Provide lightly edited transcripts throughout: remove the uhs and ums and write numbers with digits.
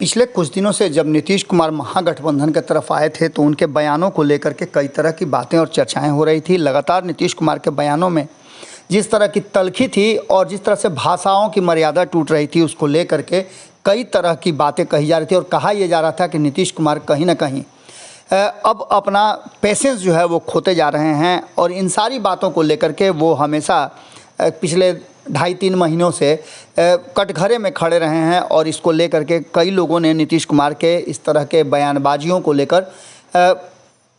पिछले कुछ दिनों से जब नीतीश कुमार महागठबंधन की तरफ आए थे तो उनके बयानों को लेकर के कई तरह की बातें और चर्चाएं हो रही थी। लगातार नीतीश कुमार के बयानों में जिस तरह की तल्खी थी और जिस तरह से भाषाओं की मर्यादा टूट रही थी, उसको लेकर के कई तरह की बातें कही जा रही थी और कहा यह जा रहा था कि नीतीश कुमार कहीं ना कहीं अब अपना पेशेंस जो है वो खोते जा रहे हैं। और इन सारी बातों को लेकर के वो हमेशा पिछले 2.5-3 महीनों से कटघरे में खड़े रहे हैं और इसको लेकर के कई लोगों ने नीतीश कुमार के इस तरह के बयानबाजियों को लेकर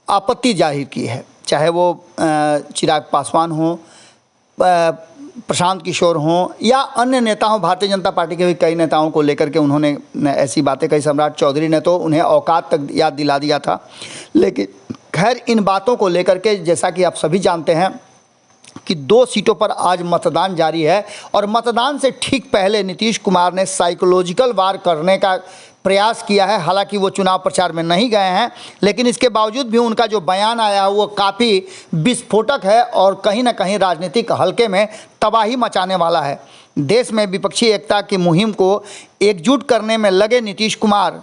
आपत्ति जाहिर की है। चाहे वो चिराग पासवान हो, प्रशांत किशोर हों या अन्य नेता हों, भारतीय जनता पार्टी के भी कई नेताओं को लेकर के उन्होंने ऐसी बातें कही। सम्राट चौधरी ने तो उन्हें औकात तक याद दिला दिया था। लेकिन खैर, इन बातों को लेकर के जैसा कि आप सभी जानते हैं कि 2 सीटों पर आज मतदान जारी है और मतदान से ठीक पहले नीतीश कुमार ने साइकोलॉजिकल वार करने का प्रयास किया है। हालांकि वो चुनाव प्रचार में नहीं गए हैं, लेकिन इसके बावजूद भी उनका जो बयान आया वो काफ़ी विस्फोटक है और कहीं ना कहीं राजनीतिक हलके में तबाही मचाने वाला है। देश में विपक्षी एकता की मुहिम को एकजुट करने में लगे नीतीश कुमार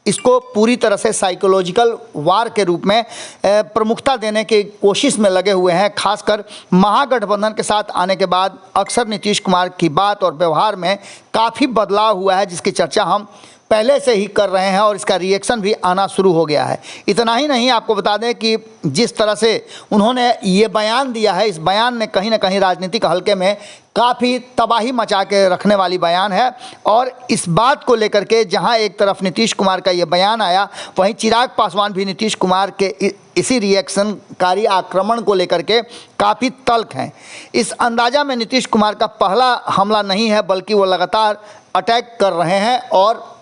इसको पूरी तरह से साइकोलॉजिकल वार के रूप में प्रमुखता देने की कोशिश में लगे हुए हैं। खासकर महागठबंधन के साथ आने के बाद अक्सर नीतीश कुमार की बात और व्यवहार में काफ़ी बदलाव हुआ है, जिसकी चर्चा हम पहले से ही कर रहे हैं और इसका रिएक्शन भी आना शुरू हो गया है। इतना ही नहीं, आपको बता दें कि जिस तरह से उन्होंने ये बयान दिया है, इस बयान ने कहीं ना कहीं राजनीतिक हलके में काफ़ी तबाही मचा के रखने वाली बयान है। और इस बात को लेकर के जहां एक तरफ नीतीश कुमार का ये बयान आया, वहीं चिराग पासवान भी नीतीश कुमार के इसी रिएक्शनकारी आक्रमण को लेकर के काफ़ी तल्ख हैं। इस अंदाजा में नीतीश कुमार का पहला हमला नहीं है, बल्कि वो लगातार अटैक कर रहे हैं और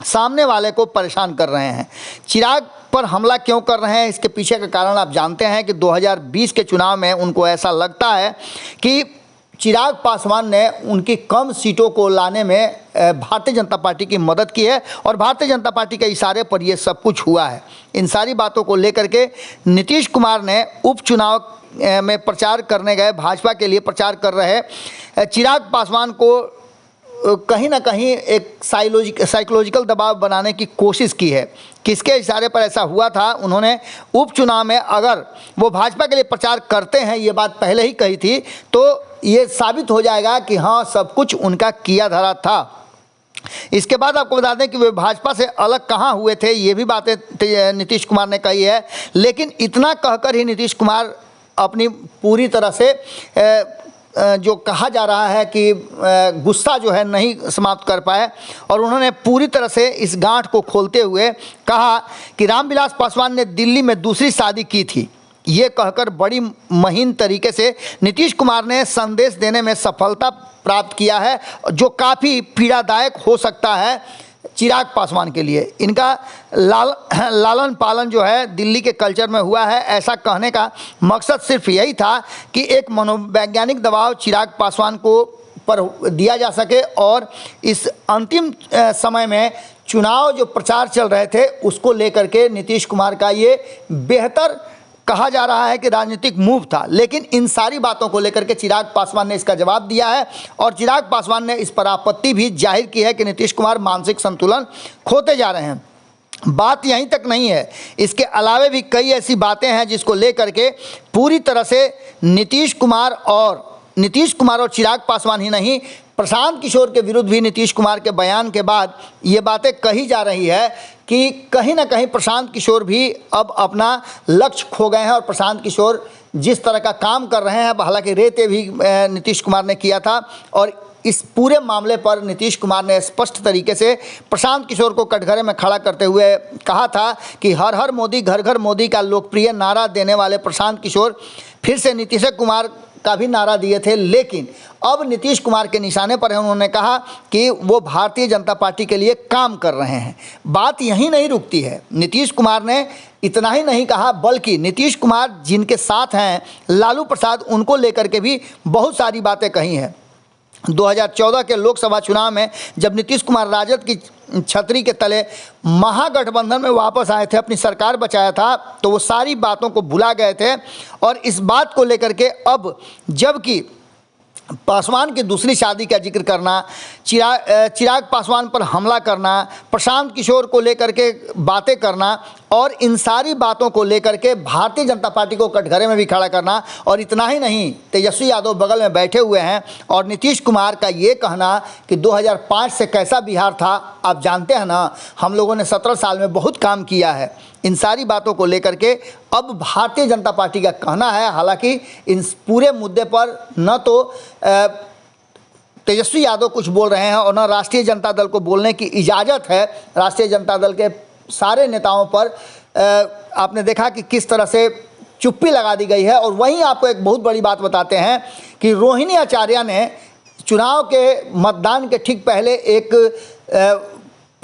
सामने वाले को परेशान कर रहे हैं। चिराग पर हमला क्यों कर रहे हैं, इसके पीछे का कारण आप जानते हैं कि 2020 के चुनाव में उनको ऐसा लगता है कि चिराग पासवान ने उनकी कम सीटों को लाने में भारतीय जनता पार्टी की मदद की है और भारतीय जनता पार्टी के इशारे पर यह सब कुछ हुआ है। इन सारी बातों को लेकर के नीतीश कुमार ने उपचुनाव में प्रचार करने गए, भाजपा के लिए प्रचार कर रहे चिराग पासवान को कहीं ना कहीं एक साइकोलॉजिकल दबाव बनाने की कोशिश की है। किसके इशारे पर ऐसा हुआ था? उन्होंने उपचुनाव में अगर वो भाजपा के लिए प्रचार करते हैं, ये बात पहले ही कही थी, तो ये साबित हो जाएगा कि हाँ, सब कुछ उनका किया धरा था। इसके बाद आपको बता दें कि वे भाजपा से अलग कहाँ हुए थे, ये भी बातें नीतीश कुमार ने कही है। लेकिन इतना कहकर ही नीतीश कुमार अपनी पूरी तरह से जो कहा जा रहा है कि गुस्सा जो है नहीं समाप्त कर पाए और उन्होंने पूरी तरह से इस गांठ को खोलते हुए कहा कि रामविलास पासवान ने दिल्ली में दूसरी शादी की थी। ये कहकर बड़ी महीन तरीके से नीतीश कुमार ने संदेश देने में सफलता प्राप्त किया है, जो काफ़ी पीड़ादायक हो सकता है चिराग पासवान के लिए। इनका लालन पालन जो है दिल्ली के कल्चर में हुआ है। ऐसा कहने का मकसद सिर्फ यही था कि एक मनोवैज्ञानिक दबाव चिराग पासवान को पर दिया जा सके और इस अंतिम समय में चुनाव जो प्रचार चल रहे थे उसको लेकर के नीतीश कुमार का ये बेहतर कहा जा रहा है कि राजनीतिक मूव था। लेकिन इन सारी बातों को लेकर के चिराग पासवान ने इसका जवाब दिया है और चिराग पासवान ने इस पर आपत्ति भी जाहिर की है कि नीतीश कुमार मानसिक संतुलन खोते जा रहे हैं। बात यहीं तक नहीं है, इसके अलावे भी कई ऐसी बातें हैं जिसको लेकर के पूरी तरह से नीतीश कुमार और चिराग पासवान ही नहीं, प्रशांत किशोर के विरुद्ध भी नीतीश कुमार के बयान के बाद ये बातें कही जा रही है कि कहीं ना कहीं प्रशांत किशोर भी अब अपना लक्ष्य खो गए हैं और प्रशांत किशोर जिस तरह का काम कर रहे हैं, हालांकि रेते भी नीतीश कुमार ने किया था और इस पूरे मामले पर नीतीश कुमार ने स्पष्ट तरीके से प्रशांत किशोर को कटघरे में खड़ा करते हुए कहा था कि हर हर मोदी घर घर मोदी का लोकप्रिय नारा देने वाले प्रशांत किशोर फिर से नीतीश कुमार का भी नारा दिए थे। लेकिन अब नीतीश कुमार के निशाने पर है। उन्होंने कहा कि वो भारतीय जनता पार्टी के लिए काम कर रहे हैं। बात यहीं नहीं रुकती है। नीतीश कुमार ने इतना ही नहीं कहा, बल्कि नीतीश कुमार जिनके साथ हैं लालू प्रसाद, उनको लेकर के भी बहुत सारी बातें कही हैं। 2014 के लोकसभा चुनाव में जब नीतीश कुमार राजद की छतरी के तले महागठबंधन में वापस आए थे, अपनी सरकार बचाया था, तो वो सारी बातों को भुला गए थे। और इस बात को लेकर के अब जबकि पासवान की दूसरी शादी का जिक्र करना, चिराग पासवान पर हमला करना, प्रशांत किशोर को लेकर के बातें करना और इन सारी बातों को लेकर के भारतीय जनता पार्टी को कटघरे में भी खड़ा करना। और इतना ही नहीं, तेजस्वी यादव बगल में बैठे हुए हैं और नीतीश कुमार का ये कहना कि 2005 से कैसा बिहार था आप जानते हैं ना, हम लोगों ने 17 साल में बहुत काम किया है। इन सारी बातों को लेकर के अब भारतीय जनता पार्टी का कहना है, हालांकि इन पूरे मुद्दे पर न तो तेजस्वी यादव कुछ बोल रहे हैं और न राष्ट्रीय जनता दल को बोलने की इजाज़त है। राष्ट्रीय जनता दल के सारे नेताओं पर आपने देखा कि किस तरह से चुप्पी लगा दी गई है। और वहीं आपको एक बहुत बड़ी बात बताते हैं कि रोहिणी आचार्य ने चुनाव के मतदान के ठीक पहले एक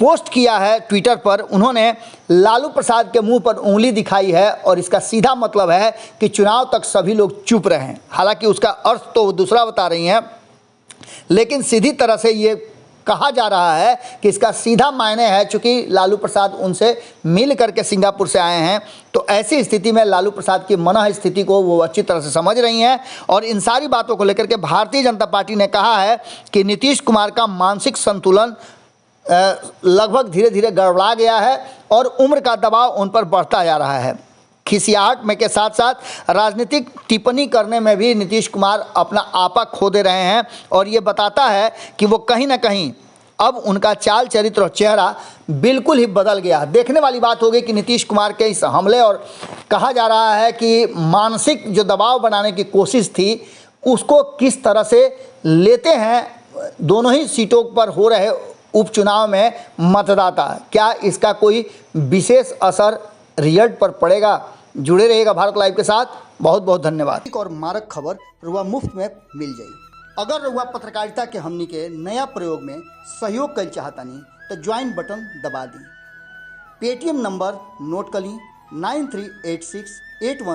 पोस्ट किया है ट्विटर पर। उन्होंने लालू प्रसाद के मुंह पर उंगली दिखाई है और इसका सीधा मतलब है कि चुनाव तक सभी लोग चुप रहें। हालांकि उसका अर्थ तो दूसरा बता रही हैं, लेकिन सीधी तरह से ये कहा जा रहा है कि इसका सीधा मायने है, चूंकि लालू प्रसाद उनसे मिल करके सिंगापुर से आए हैं, तो ऐसी स्थिति में लालू प्रसाद की मनः स्थिति को वो अच्छी तरह से समझ रही हैं। और इन सारी बातों को लेकर के भारतीय जनता पार्टी ने कहा है कि नीतीश कुमार का मानसिक संतुलन लगभग धीरे धीरे गड़बड़ा गया है और उम्र का दबाव उन पर बढ़ता जा रहा है। खिसियाहट में के साथ साथ राजनीतिक टिप्पणी करने में भी नीतीश कुमार अपना आपा खो दे रहे हैं। और ये बताता है कि वो कहीं ना कहीं अब उनका चाल चरित्र और चेहरा बिल्कुल ही बदल गया। देखने वाली बात होगी कि नीतीश कुमार के इस हमले, और कहा जा रहा है कि मानसिक जो दबाव बनाने की कोशिश थी उसको किस तरह से लेते हैं दोनों ही सीटों पर हो रहे उपचुनाव में मतदाता। क्या इसका कोई विशेष असर रिजल्ट पर पड़ेगा? जुड़े रहिएगा भारत लाइव के साथ। बहुत बहुत धन्यवाद। एक और मारक खबर रुआ मुफ्त में मिल जाई। अगर रुआ पत्रकारिता के हमनी के नया प्रयोग में सहयोग कर चाहतानी तो ज्वाइन बटन दबा दी। पेटीएम नंबर नोट कर ली 938681